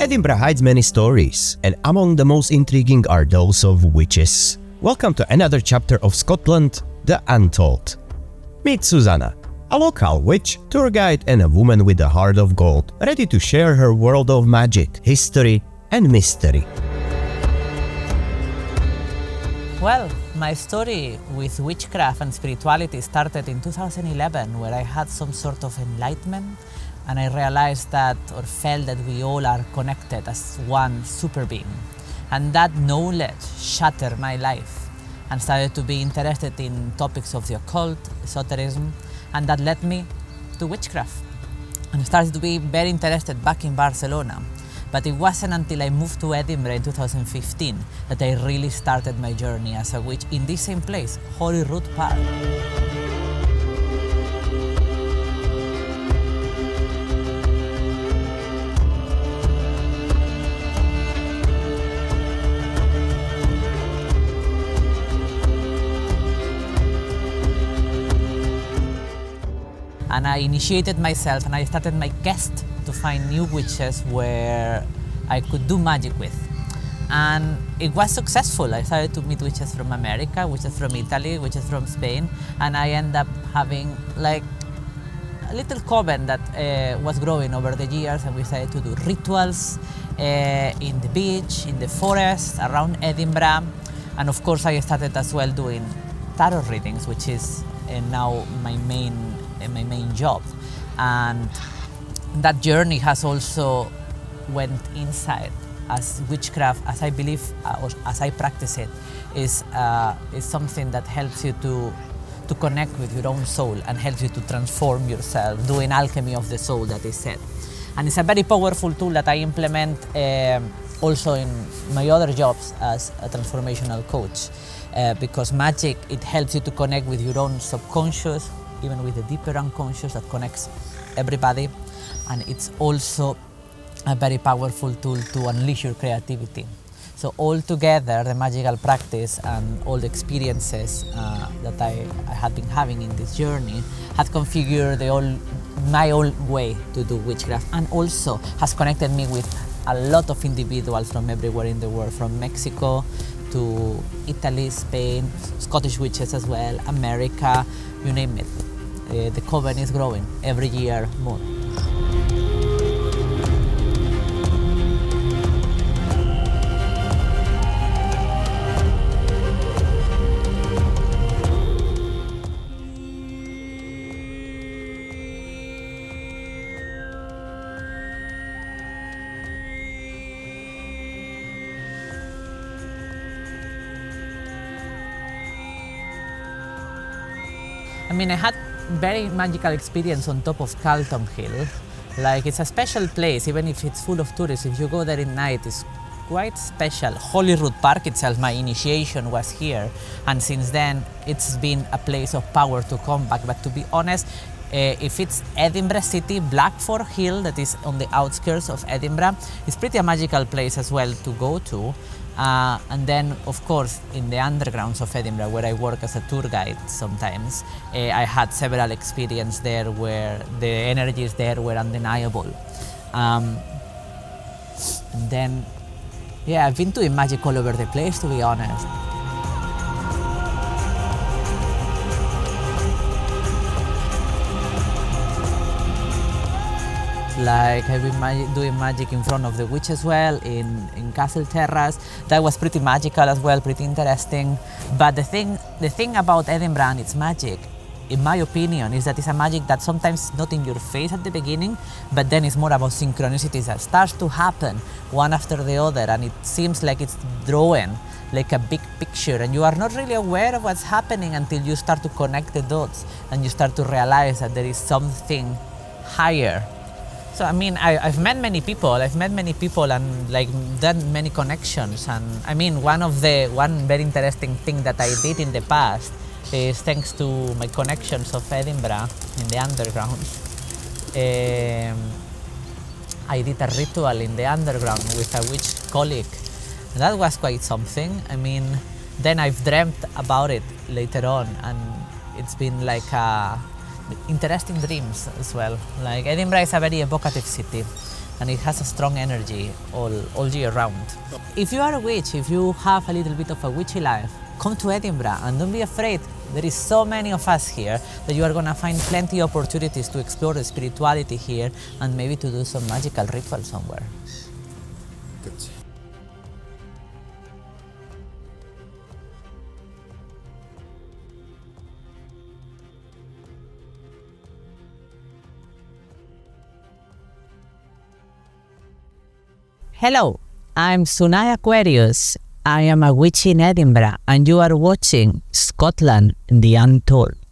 Edinburgh hides many stories, and among the most intriguing are those of witches. Welcome to another chapter of Scotland the Untold. Meet Susanna, a local witch, tour guide and a woman with a heart of gold, ready to share her world of magic, history and mystery. Well, my story with witchcraft and spirituality started in 2011, where I had some sort of enlightenment and I realized that, or felt that we all are connected as one super being. And that knowledge shattered my life and started to be interested in topics of the occult, esotericism, and that led me to witchcraft. And I started to be very interested back in Barcelona. But it wasn't until I moved to Edinburgh in 2015 that I really started my journey as a witch in this same place, Holyrood Palace. And I initiated myself and I started my quest to find new witches where I could do magic with. And it was successful. I started to meet witches from America, witches from Italy, witches from Spain, and I ended up having like a little coven that was growing over the years, and we started to do rituals in the beach, in the forest, around Edinburgh. And of course I started as well doing tarot readings, which is now my main job. And that journey has also went inside, as witchcraft, as I believe or as I practice it, is something that helps you to connect with your own soul and helps you to transform yourself, doing alchemy of the soul, that is said. And it's a very powerful tool that I implement also in my other jobs as a transformational coach, because magic, it helps you to connect with your own subconscious, even with the deeper unconscious that connects everybody. And it's also a very powerful tool to unleash your creativity. So all together, the magical practice and all the experiences that I had been having in this journey had configured my own way to do witchcraft, and also has connected me with a lot of individuals from everywhere in the world, from Mexico to Italy, Spain, Scottish witches as well, America, you name it. The coven is growing every year more. I mean, I had very magical experience on top of Carlton Hill. Like, it's a special place, even if it's full of tourists. If you go there at night, it's quite special. Holyrood Park itself, my initiation was here, and since then it's been a place of power to come back. But to be honest, if it's Edinburgh City, Blackford Hill, that is on the outskirts of Edinburgh, it's pretty a magical place as well to go to. And then, of course, in the undergrounds of Edinburgh, where I work as a tour guide sometimes, I had several experiences there where the energies there were undeniable. And then, yeah, I've been doing magic all over the place, to be honest. Like, I've been doing magic in front of the witch as well, in Castle Terrace. That was pretty magical as well, pretty interesting. But the thing about Edinburgh and its magic, in my opinion, is that it's a magic that sometimes is not in your face at the beginning, but then it's more about synchronicities that starts to happen one after the other, and it seems like it's drawing like a big picture, and you are not really aware of what's happening until you start to connect the dots and you start to realize that there is something higher. So I mean, I've met many people and like done many connections. And I mean, one very interesting thing that I did in the past is, thanks to my connections of Edinburgh in the underground, I did a ritual in the underground with a witch colleague. And that was quite something. I mean, then I've dreamt about it later on, and it's been like a interesting dreams as well. Like, Edinburgh is a very evocative city. and it has a strong energy all year round. If you are a witch, if you have a little bit of a witchy life, come to Edinburgh and don't be afraid. There is so many of us here that you are going to find plenty of opportunities to explore the spirituality here and maybe to do some magical ritual somewhere. Good. Hello, I'm Susanna Aquarius. I am a witch in Edinburgh and you are watching Scotland the Untold.